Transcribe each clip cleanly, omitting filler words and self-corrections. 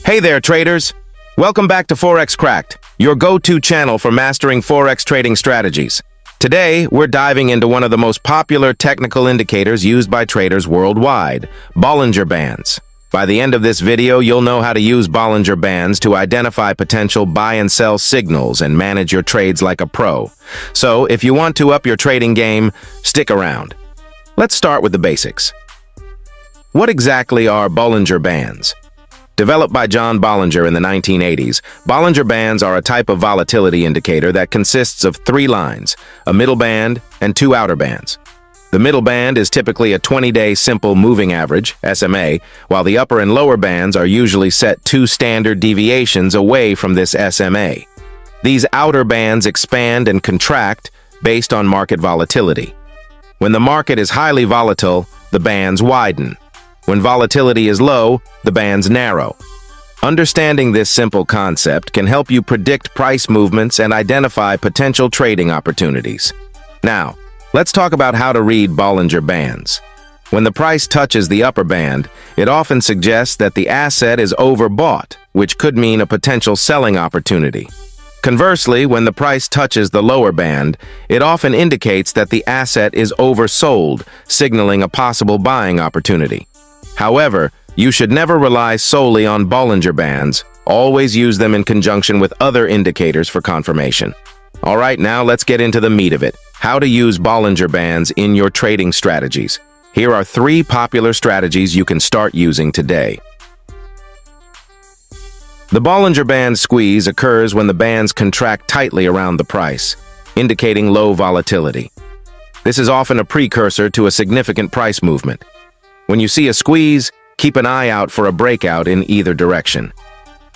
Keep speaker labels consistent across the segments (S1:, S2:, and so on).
S1: Hey there, traders! Welcome back to ForexCracked, your go-to channel for mastering Forex trading strategies. Today, we're diving into one of the most popular technical indicators used by traders worldwide, Bollinger Bands. By the end of this video, you'll know how to use Bollinger Bands to identify potential buy and sell signals and manage your trades like a pro. So, if you want to up your trading game, stick around. Let's start with the basics. What exactly are Bollinger Bands? Developed by John Bollinger in the 1980s, Bollinger Bands are a type of volatility indicator that consists of 3 lines, a middle band and 2 outer bands. The middle band is typically a 20-day simple moving average, SMA, while the upper and lower bands are usually set 2 standard deviations away from this SMA. These outer bands expand and contract based on market volatility. When the market is highly volatile, the bands widen. When volatility is low, the bands narrow. Understanding this simple concept can help you predict price movements and identify potential trading opportunities. Now, let's talk about how to read Bollinger Bands. When the price touches the upper band, it often suggests that the asset is overbought, which could mean a potential selling opportunity. Conversely, when the price touches the lower band, it often indicates that the asset is oversold, signaling a possible buying opportunity. However, you should never rely solely on Bollinger Bands. Always use them in conjunction with other indicators for confirmation. All right, now let's get into the meat of it. How to use Bollinger Bands in your trading strategies. Here are 3 popular strategies you can start using today. The Bollinger Band squeeze occurs when the bands contract tightly around the price, indicating low volatility. This is often a precursor to a significant price movement. When you see a squeeze, keep an eye out for a breakout in either direction.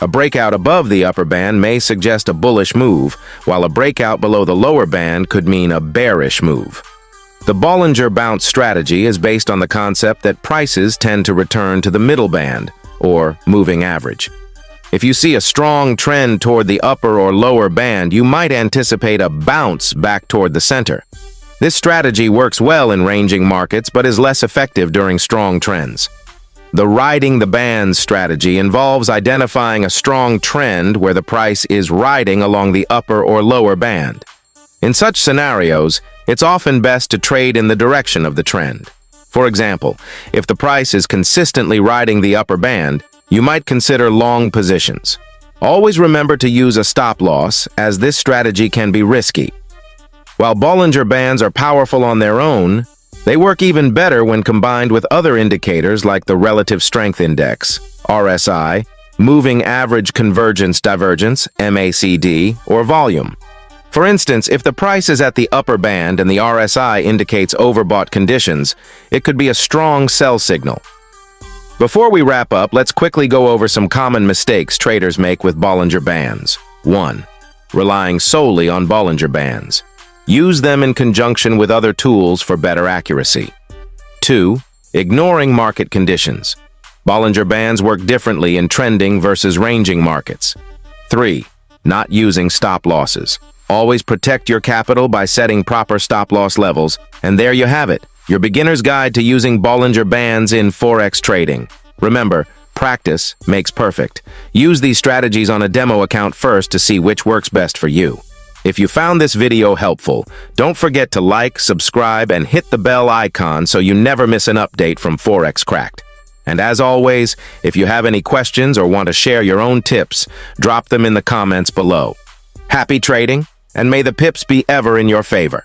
S1: A breakout above the upper band may suggest a bullish move, while a breakout below the lower band could mean a bearish move. The Bollinger Bounce strategy is based on the concept that prices tend to return to the middle band, or moving average. If you see a strong trend toward the upper or lower band, you might anticipate a bounce back toward the center. This strategy works well in ranging markets but is less effective during strong trends. The riding the bands strategy involves identifying a strong trend where the price is riding along the upper or lower band. In such scenarios, it's often best to trade in the direction of the trend. For example, if the price is consistently riding the upper band, you might consider long positions. Always remember to use a stop loss, as this strategy can be risky. While Bollinger Bands are powerful on their own, they work even better when combined with other indicators like the Relative Strength Index, RSI, Moving Average Convergence Divergence, MACD, or volume. For instance, if the price is at the upper band and the RSI indicates overbought conditions, it could be a strong sell signal. Before we wrap up, let's quickly go over some common mistakes traders make with Bollinger Bands. 1. Relying solely on Bollinger Bands. Use them in conjunction with other tools for better accuracy. 2. Ignoring market conditions. Bollinger Bands work differently in trending versus ranging markets. 3. Not using stop losses. Always protect your capital by setting proper stop loss levels. And there you have it, your beginner's guide to using Bollinger Bands in Forex trading. Remember, practice makes perfect. Use these strategies on a demo account first to see which works best for you. If you found this video helpful, don't forget to like, subscribe, and hit the bell icon so you never miss an update from ForexCracked. And as always, if you have any questions or want to share your own tips, drop them in the comments below. Happy trading, and may the pips be ever in your favor.